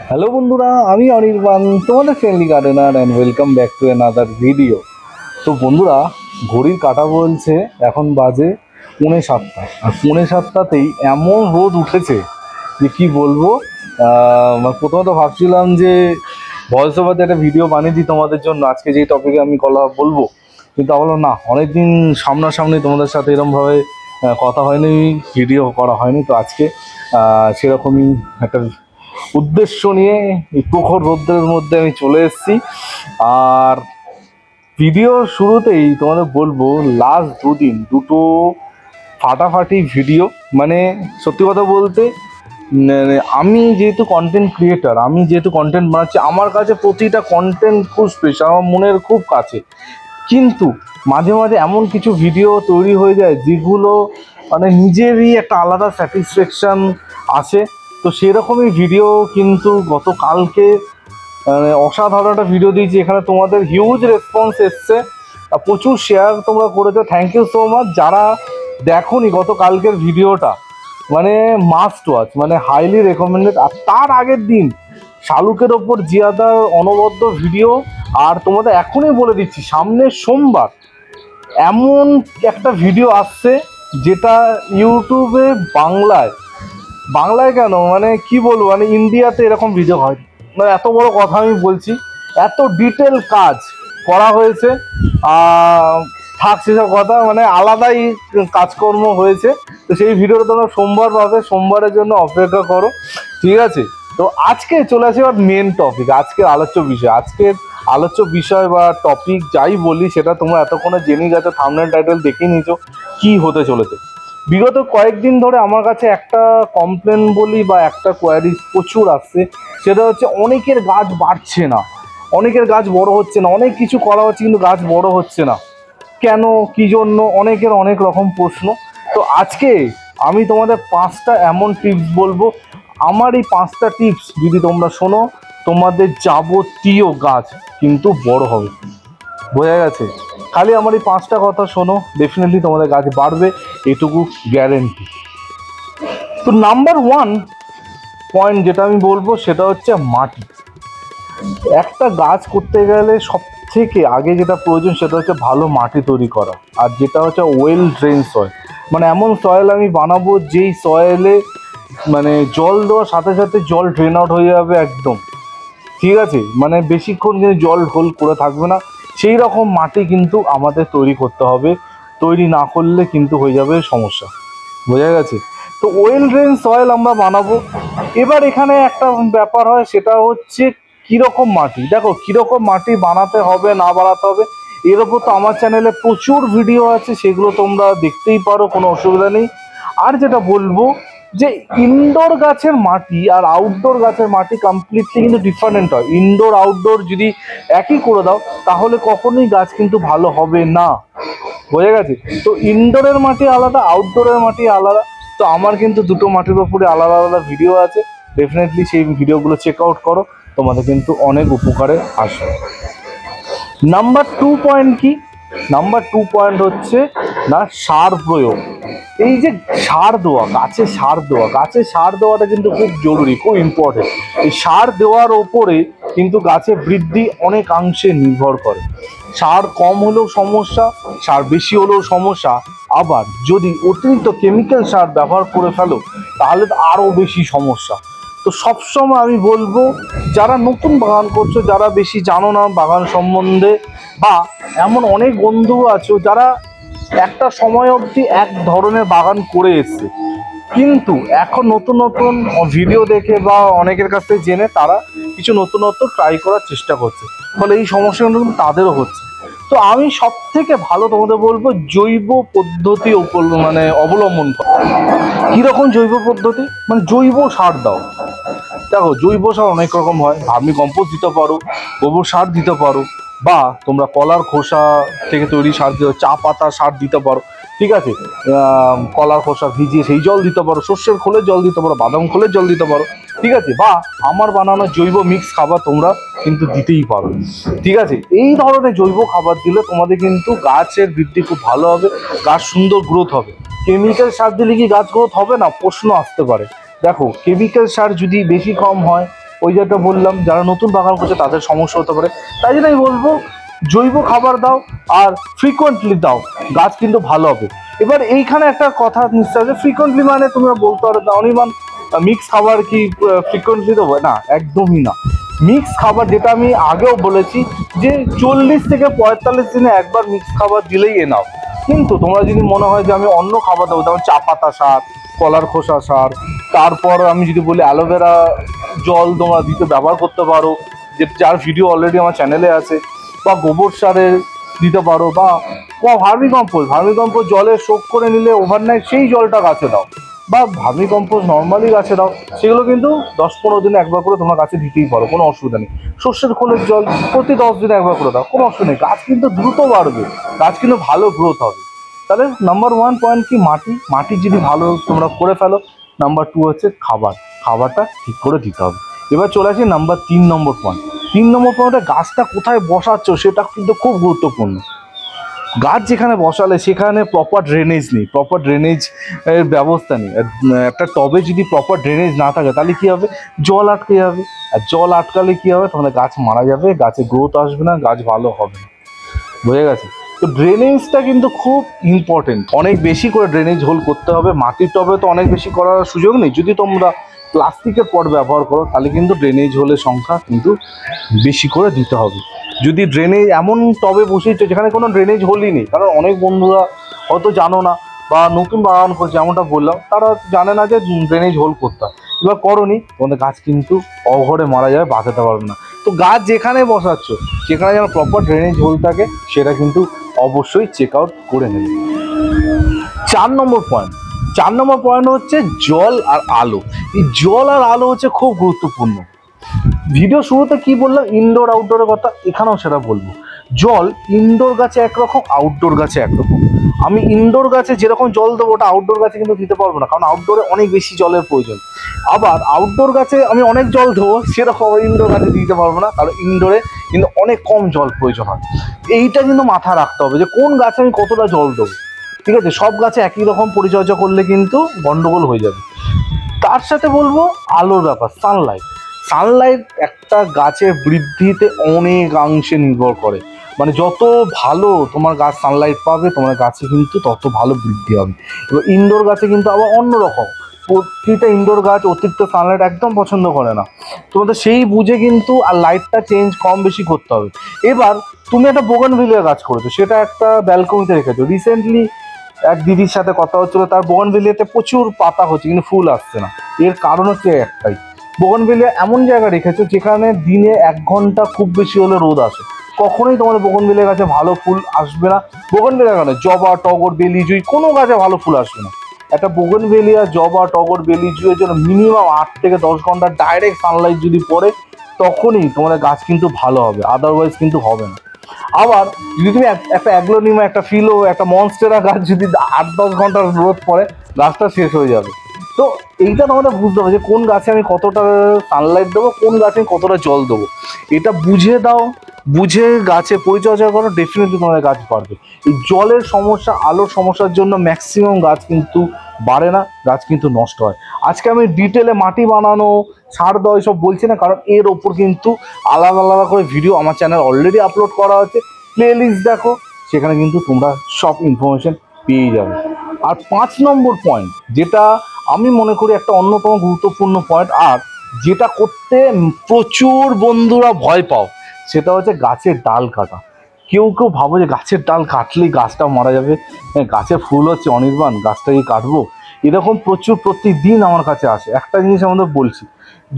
Hello বন্ধুরা, আমি অনির্বাণ, তোমাদের friendly gardener and welcome back to another video. তো বন্ধুরা, ঘড়ির কাঁটা বলছে এখন বাজে 6:45, আর 6:45তেই এমন রোদ উঠেছে যে কি বলবো। প্রথমত ভাবছিলাম যে ভয়েস ওভার একটা ভিডিও বানিয়ে দিই তোমাদের জন্য, আজকে যেই টপিকে আমি বলবো, কিন্তু বললাম না, অনেকদিন সামনাসামনি তোমাদের সাথে এরকমভাবে কথা হয়নি, ভিডিও করা হয়নি। তো আজকে সেরকমই একটা উদ্দেশ্য নিয়ে এই প্রখর রোদ্রের মধ্যে আমি চলে এসেছি। আর ভিডিও শুরুতেই তোমাদের বলবো, লাস্ট দুদিন দুটো ফাটাফাটি ভিডিও, মানে সত্যি কথা বলতে আমি যেহেতু কন্টেন্ট ক্রিয়েটার, আমি যেহেতু কন্টেন্ট বানাচ্ছি, আমার কাছে প্রতিটা কন্টেন্ট খুব স্পেশাল, আমার মনের খুব কাছে। কিন্তু মাঝে মাঝে এমন কিছু ভিডিও তৈরি হয়ে যায় যেগুলো মানে নিজেরই একটা আলাদা স্যাটিসফ্যাকশান আসে। তো সেরকমই ভিডিও কিন্তু গতকালকে অসাধারণ একটা ভিডিও দিয়েছি, এখানে তোমাদের হিউজ রেসপন্স এসছে, প্রচুর শেয়ার তোমরা করেছো, থ্যাংক ইউ সো মাচ। যারা দেখোনি গতকালকের ভিডিওটা, মানে মাস্ট ওয়াচ, মানে হাইলি রেকমেন্ডেড। আর তার আগের দিন শালুকের ওপর জিয়াদার অনবদ্য ভিডিও। আর তোমাদের এখনই বলে দিচ্ছি, সামনের সোমবার এমন একটা ভিডিও আসছে যেটা ইউটিউবে বাংলায় কেন, মানে কি বলবো, মানে ইন্ডিয়াতে এরকম ভিডিও হয়, মানে এত বড় কথা আমি বলছি, এত ডিটেল কাজ করা হয়েছে। থাক সেসব কথা, মানে আলাদাই কাজকর্ম হয়েছে। তো সেই ভিডিওটা তোমরা সোমবার পাবে, সোমবারের জন্য অপেক্ষা করো, ঠিক আছে? তো আজকে চলে আসি আবার মেন টপিক, আজকের আলোচ্য বিষয় বা টপিক যাই বলি, সেটা তোমরা এতক্ষণে জেনে গেছো, থাম্বনেল টাইটেল দেখে নিয়েছো কি হতে চলেছে। বিগত কয়েকদিন ধরে আমার কাছে একটা কমপ্লেন বলি বা একটা কোয়ারি প্রচুর আসছে, সেটা হচ্ছে অনেকের গাছ বাড়ছে না, অনেকের গাছ বড় হচ্ছে না, অনেক কিছু করা হচ্ছে কিন্তু গাছ বড় হচ্ছে না, কেন, কি জন্য, অনেকের অনেক রকম প্রশ্ন। তো আজকে আমি তোমাদের 5টা এমন টিপস বলবো, আমার এই 5টা টিপস যদি তোমরা শোনো, তোমাদের যাবতীয় গাছ কিন্তু বড় হবে। বোঝা গেছে? খালি আমার এই 5টা কথা শোনো, ডেফিনেটলি তোমাদের গাছ বাড়বে, এটুকু গ্যারেন্টি। তো নাম্বার 1 পয়েন্ট যেটা আমি বলবো সেটা হচ্ছে মাটি। একটা গাছ করতে গেলে সব থেকে আগে যেটা প্রয়োজন সেটা হচ্ছে ভালো মাটি তৈরি করা, আর যেটা হচ্ছে ওয়েল ড্রেন সয়েল। মানে এমন সয়েল আমি বানাবো যেই সয়েলে মানে জল দেওয়ার সাথে সাথে জল ড্রেন আউট হয়ে যাবে একদম, ঠিক আছে? মানে বেশিক্ষণ কিন্তু জল হোল করে থাকবে না, সেই রকম মাটি কিন্তু আমাদের তৈরি করতে হবে, তৈরি না করলে কিন্তু হয়ে যাবে সমস্যা। বোঝা গেছে? তো ওয়েল ড্রেন সয়েল আমরা বানাবো। এবার এখানে একটা ব্যাপার হয়, সেটা হচ্ছে কীরকম মাটি। দেখো, কীরকম মাটি বানাতে হবে না বানাতে হবে এর ওপর তো আমার চ্যানেলে প্রচুর ভিডিও আছে, সেগুলো তোমরা দেখতেই পারো, কোনো অসুবিধা নেই। আর যেটা বলবো যে ইনডোর গাছের মাটি আর আউটডোর গাছের মাটি কমপ্লিটলি কিন্তু ডিফারেন্ট হয়। ইনডোর আউটডোর যদি একই করে দাও তাহলে কখনোই গাছ কিন্তু ভালো হবে না। বোঝা গেছে? তো ইনডোরের মাটি আলাদা, আউটডোরের মাটি আলাদা। তো আমার কিন্তু দুটো মাটির ওপরে আলাদা আলাদা ভিডিও আছে, ডেফিনেটলি সেই ভিডিওগুলো চেক আউট করো, তোমাদের কিন্তু অনেক উপকারে আসবে। নাম্বার 2 পয়েন্ট কি? নাম্বার 2 পয়েন্ট হচ্ছে না সার প্রয়োগ। এই যে সার দেওয়া, গাছে সার দেওয়াটা কিন্তু খুব জরুরি, খুব ইম্পর্টেন্ট। এই সার দেওয়ার ওপরে কিন্তু গাছের বৃদ্ধি অনেকাংশে নির্ভর করে। সার কম হলেও সমস্যা, সার বেশি হলেও সমস্যা, আবার যদি অতিরিক্ত কেমিক্যাল সার ব্যবহার করে ফেলো তাহলে তো আরও বেশি সমস্যা। তো সবসময় আমি বলবো, যারা নতুন বাগান করছো, যারা বেশি জানো না বাগান সম্বন্ধে, বা এমন অনেক বন্ধু আছো যারা একটা সময় অবধি এক ধরনের বাগান করে এসছে, কিন্তু এখন নতুন নতুন ভিডিও দেখে বা অনেকের কাছ থেকে জেনে তারা কিছু নতুনত্ব ট্রাই করার চেষ্টা করছে, ফলে এই সমস্যাগুলো কিন্তু তাদেরও হচ্ছে। তো আমি সব থেকে ভালো তোমাদের বলবো জৈব পদ্ধতি অবলম্বন করো। কীরকম জৈব পদ্ধতি? মানে জৈব সার দাও। দেখো, জৈব সার অনেক রকম হয়, ভার্মি কম্পোস্ট দিতে পারো, গোবর সার দিতে পারো, বা তোমরা কলার খোসা থেকে তৈরি সার দিতে, চা পাতা সার দিতে পারো, ঠিক আছে? কলার খোসা ভিজিয়ে সেই জল দিতে পারো, সর্ষের খোলের জল দিতে পারো, বাদাম খোলের জল দিতে পারো, ঠিক আছে? বা আমার বানানো জৈব মিক্স খাবার তোমরা কিন্তু দিতেই পারো, ঠিক আছে? এই ধরনের জৈব খাবার দিলে তোমাদের কিন্তু গাছের বৃদ্ধি খুব ভালো হবে, গাছ সুন্দর গ্রোথ হবে। কেমিক্যাল সার দিলে কি গাছ গ্রোথ হবে না? প্রশ্ন আসতে পারে। দেখো, কেমিক্যাল সার যদি বেশি কম হয় ওই যেটা বললাম, যারা নতুন বাগান করছে তাদের সমস্যা হতে পারে। তাই জন্য আমি বলবো জৈব খাবার দাও আর ফ্রিকোয়েন্টলি দাও, গাছ কিন্তু ভালো হবে। এবার এইখানে একটা কথা নিশ্চয় আছে, ফ্রিকোয়েন্টলি মানে তুমি বলতে পারো অনির্বাণ মিক্স খাবার কি ফ্রিকোয়েন্টলি দেবো? না, একদমই না। মিক্স খাবার, যেটা আমি আগেও বলেছি যে 40 থেকে 45 দিনে একবার মিক্স খাবার দিলেই এনাফ। কিন্তু তোমরা যদি মনে হয় যে আমি অন্য খাবার দেবো, যেমন চা পাতা সার, কলার খোসা সার, তারপর আমি যদি বলি অ্যালোভেরা জল তোমরা দিতে ব্যবহার করতে পারো, যে যার ভিডিও অলরেডি আমার চ্যানেলে আছে, বা গোবর সারের দিতে পারো, বা ভার্মিকম্পোস্ট জলে সোক করে নিলে ওভারনাইট সেই জলটা গাছে দাও, বা ভার্মিকম্পোস্ট নর্মালি গাছে দাও। সেগুলো কিন্তু 10-15 দিনে একবার করে তোমার গাছে দিতেই পারো, কোনো অসুবিধা নেই। সর্ষের খোলের জল প্রতি 10 দিনে একবার করে দাও, কোনো অসুবিধা নেই। গাছ কিন্তু দ্রুত বাড়বে, গাছ কিন্তু ভালো গ্রোথ হবে। তাহলে নাম্বার 1 পয়েন্ট কি, মাটি যদি ভালো তোমরা করে ফেলো। নাম্বার 2 হচ্ছে খাবারটা ঠিক করে দিতে হবে। এবার চলে আসি নাম্বার 3 নম্বর পয়েন্ট। 3 নম্বর পয়েন্টে গাছটা কোথায় বসাচ্ছ সেটা কিন্তু খুব গুরুত্বপূর্ণ। গাছ যেখানে বসালে সেখানে প্রপার ড্রেনেজ নেই, প্রপার ড্রেনেজ এর ব্যবস্থা নেই। একটা টবে যদি প্রপার ড্রেনেজ না থাকে তাহলে কী হবে, জল আটকে যাবে। আর জল আটকালে কী হবে, তাহলে গাছ মারা যাবে, গাছে গ্রোথ আসবে না, গাছ ভালো হবে না। বুঝে গেছে? তো ড্রেনেজটা কিন্তু খুব ইম্পর্টেন্ট, অনেক বেশি করে ড্রেনেজ হোল করতে হবে। মাটির টবে তো অনেক বেশি করার সুযোগ নেই। যদি তোমরা প্লাস্টিকের পট ব্যবহার করো তাহলে কিন্তু ড্রেনেজ হোলের সংখ্যা কিন্তু বেশি করে দিতে হবে। যদি ড্রেনেজ এমন টবে বসিয়েছো যেখানে কোনো ড্রেনেজ হোলই নেই, কারণ অনেক বন্ধুরা হয়তো জানো না, বা নতুন বাগান করছে যেমনটা বললাম, তারা জানে না যে ড্রেনেজ হোল করতে হয়। এবার করনি, তোমাদের গাছ কিন্তু অঘরে মারা যাবে, বাঁচাতে পারবে না। তো গাছ যেখানে বসাচ্ছ সেখানে যেন প্রপার ড্রেনেজ হোল থাকে সেটা কিন্তু অবশ্যই চেক আউট করে নেবে। 4 নম্বর পয়েন্ট হচ্ছে জল আর আলো। এই জল আর আলো হচ্ছে খুব গুরুত্বপূর্ণ। ভিডিও শুরুতে কি বললাম, ইনডোর আউটডোরের কথা, এখানেও সেটা বলবো। জল ইনডোর গাছে একরকম, আউটডোর গাছে একরকম। আমি ইনডোর গাছে যেরকম জল দেবো ওটা আউটডোর গাছে কিন্তু দিতে পারবো না, কারণ আউটডোরে অনেক বেশি জলের প্রয়োজন। আবার আউটডোর গাছে আমি অনেক জল দেবো সেরকম ইনডোর গাছে দিতে পারবো না, কারণ ইনডোরে কিন্তু অনেক কম জল প্রয়োজন হয়। এইটা কিন্তু মাথায় রাখতে হবে যে কোন গাছে আমি কতটা জল দেবো। ঠিক আছে, সব গাছে একই রকম পরিচর্যা করলে কিন্তু গন্ডগোল হয়ে যাবে। তার সাথে বলবো আলোর ব্যাপার, সানলাইট একটা গাছের বৃদ্ধিতে অনেকাংশে নির্ভর করে। মানে যত ভালো তোমার গাছ সানলাইট পাবে তোমার গাছে কিন্তু তত ভালো বৃদ্ধি হবে। এবার ইনডোর গাছে কিন্তু আবার অন্যরকম, প্রতিটা ইনডোর গাছ অতিরিক্ত সানলাইট একদম পছন্দ করে না। তোমাদের সেই বুঝে কিন্তু আর লাইটটা চেঞ্জ কম বেশি করতে হবে। এবার তুমি একটা বোগানভিলিয়া গাছ করেছো, সেটা একটা ব্যালকনিতে রেখেছো। রিসেন্টলি এক দিদির সাথে কথা হচ্ছিল, তার বোগানভিলিয়াতে প্রচুর পাতা হচ্ছে কিন্তু ফুল আসছে না। এর কারণ হচ্ছে একটাই, বোগানভিলিয়া এমন জায়গা রেখেছো যেখানে দিনে 1 ঘন্টা খুব বেশি হলে রোদ আসে। কখনোই তোমাদের বোগানভিলিয়া গাছে ভালো ফুল আসবে না। বোগানভিলিয়া গাছে জবা, টগর, বেলি, জুঁই কোনো গাছে ভালো ফুল আসবে না। একটা বোগানভিলিয়া, জবা, টগর, বেলি, জুঁইয়ের জন্য মিনিমাম 8 থেকে 10 ঘন্টা ডাইরেক্ট সানলাইট যদি পড়ে তখনই তোমাদের গাছ কিন্তু ভালো হবে, আদারওয়াইজ কিন্তু হবে না। আবার যদি তুমি একটা অ্যাগ্লোনিমা, একটা ফিলো, একটা মনস্টেরা গাছ যদি 8-10 ঘন্টার রোদ পড়ে গাছটা শেষ হয়ে যাবে। তো এইটা তোমাদের বুঝতে হবে যে কোন গাছে আমি কতটা সানলাইট দেবো, কোন গাছে আমি কতটা জল দেবো। এটা বুঝে দাও, বুঝে গাছে পরিচর্যা করো, ডেফিনেটলি তোমাদের গাছ বাড়বে। এই জলের সমস্যা, আলোর সমস্যার জন্য ম্যাক্সিমাম গাছ কিন্তু বাড়ে না, গাছ কিন্তু নষ্ট হয়। আজকে আমি ডিটেলে মাটি বানানো, সার দেওয়া এসব বলছি না, কারণ এর ওপর কিন্তু আলাদা আলাদা করে ভিডিও আমার চ্যানেল অলরেডি আপলোড করা আছে। প্লে লিস্ট দেখো, সেখানে কিন্তু তোমরা সব ইনফরমেশন পেয়ে যাবে। আর 5 নম্বর পয়েন্ট, যেটা আমি মনে করি একটা অন্যতম গুরুত্বপূর্ণ পয়েন্ট, আর যেটা করতে প্রচুর বন্ধুরা ভয় পাও, সেটা হচ্ছে গাছের ডাল কাটা। কেউ ভাবো যে গাছের ডাল কাটলেই গাছটা মারা যাবে, গাছের ফুল হচ্ছে অনির্বাণ, গাছটাকে কাটবো, এরকম প্রচুর প্রতিদিন আমার কাছে আসে। একটা জিনিস আমাদের বলছি,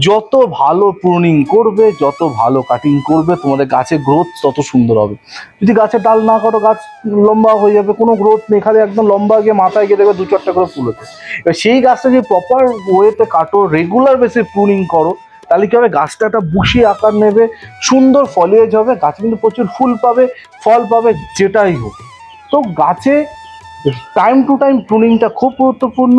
যত ভালো প্রুনিং করবে, যত ভালো কাটিং করবে, তোমাদের গাছের গ্রোথ তত সুন্দর হবে। যদি গাছের ডাল না কাটো গাছ লম্বা হয়ে যাবে, কোনো গ্রোথ নেই, খালি একদম লম্বা গিয়ে মাথায় গিয়ে দেখবে 2-4টা করে ফুল হচ্ছে। এবার সেই গাছটা যদি প্রপার ওয়েতে কাটো, রেগুলার বেসে প্রুনিং করো, তাহলে কী হবে, গাছটা একটা বুশি আকার নেবে, সুন্দর ফলিয়েজ হবে, গাছ কিন্তু প্রচুর ফুল পাবে, ফল পাবে, যেটাই হোক। তো গাছে টাইম টু টাইম প্রুনিংটা খুব গুরুত্বপূর্ণ।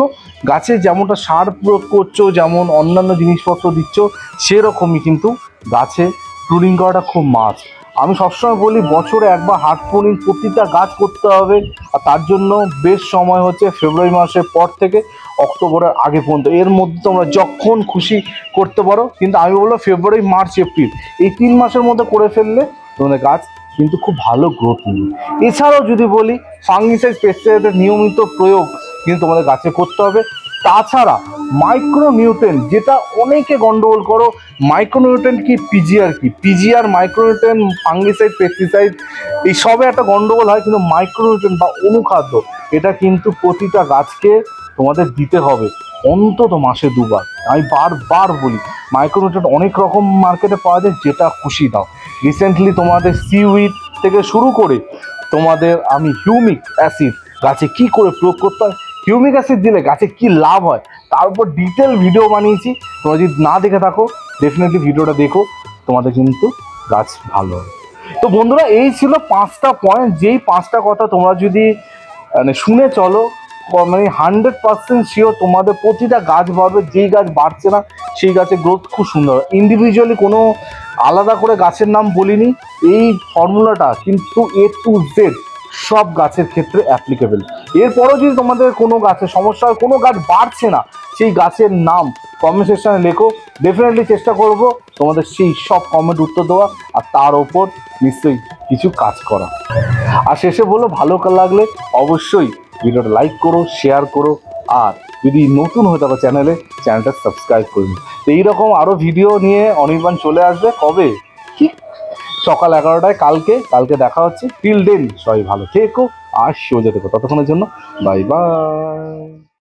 গাছে যেমনটা সার প্রয়োগ করছো, যেমন অন্যান্য জিনিসপত্র দিচ্ছ, সেরকমই কিন্তু গাছে প্রুনিং করাটা খুব মাস্ট। আমি সবসময় বলি বছরে একবার হার্ড প্রুনিং প্রতিটা গাছ করতে হবে, আর তার জন্য বেস্ট সময় হচ্ছে ফেব্রুয়ারি মাসের পর থেকে অক্টোবরের আগে পর্যন্ত। এর মধ্যে তোমরা যখন খুশি করতে পারো, কিন্তু আমি বলবো ফেব্রুয়ারি, মার্চ, এপ্রিল এই 3 মাসের মধ্যে করে ফেললে তোমাদের গাছ কিন্তু খুব ভালো গ্রোথ নেবে। এছাড়াও যদি বলি ফাঙ্গিসাইড পেস্টিসাইডের নিয়মিত প্রয়োগ কিন্তু তোমাদের গাছে করতে হবে। তাছাড়া মাইক্রোনিউট্রেন্ট, যেটা অনেকে গন্ডগোল করো, মাইক্রোনিউট্রেন্ট কি পিজিআর কি, পিজিআর মাইক্রোনিউট্রেন্ট ফাঙ্গিসাইড পেস্টিসাইড এই সবে একটা গন্ডগোল হয়, কিন্তু মাইক্রোনিউট্রেন্ট বা অনুখাদ্য এটা কিন্তু প্রতিটা গাছকে তোমাদের দিতে হবে অন্তত মাসে 2 বার। আমি বারবার বলি মাইক্রোনিউট্রেন্ট অনেক রকম মার্কেটে পাওয়া যায়, যেটা খুশি দাও। রিসেন্টলি তোমাদের সিউইড থেকে শুরু করে তোমাদের আমি হিউমিক অ্যাসিড গাছে কি করে প্রয়োগ করতে হয়, হিউমিক অ্যাসিড দিলে গাছে কি লাভ হয় তার উপর ডিটেল ভিডিও বানিয়েছি। তোমরা যদি না দেখে থাকো ডেফিনেটলি ভিডিওটা দেখো, তোমাদের কিন্তু গাছ ভালো হবে। তো বন্ধুরা এই ছিল 5টা পয়েন্ট, যেই 5টা কথা তোমরা যদি মানে শুনে চলো মানে 100% শিওর তোমাদের প্রতিটা গাছ বাড়বে। যেই গাছ বাড়ছে না সেই গাছের গ্রোথ খুব সুন্দর হয়। ইন্ডিভিজুয়ালি কোনো আলাদা করে গাছের নাম বলিনি, এই ফর্মুলাটা কিন্তু A to Z সব গাছের ক্ষেত্রে অ্যাপ্লিকেবল। এরপরও যদি তোমাদের কোনো গাছের সমস্যা হয়, কোনো গাছ বাড়ছে না, সেই গাছের নাম কমেন্ট সেকশনে লেখো, ডেফিনেটলি চেষ্টা করব তোমাদের সেই সব কমেন্ট উত্তর দেওয়া আর তার ওপর নিশ্চয়ই কিছু কাজ করা। আর শেষে বলো ভালো লাগলে অবশ্যই ভিডিওটা লাইক করো, শেয়ার করো, আর যদি নতুন হয়ে থাকো চ্যানেলটা সাবস্ক্রাইব করুন। তো এইরকম আরও ভিডিও নিয়ে অনির্বাণ চলে আসবে। কবে? ঠিক সকাল 11টায় কালকে দেখা হচ্ছে। টিল দেন সবাই ভালো থেকো আর সোজা থেকো, ততক্ষণের জন্য বাই বাই।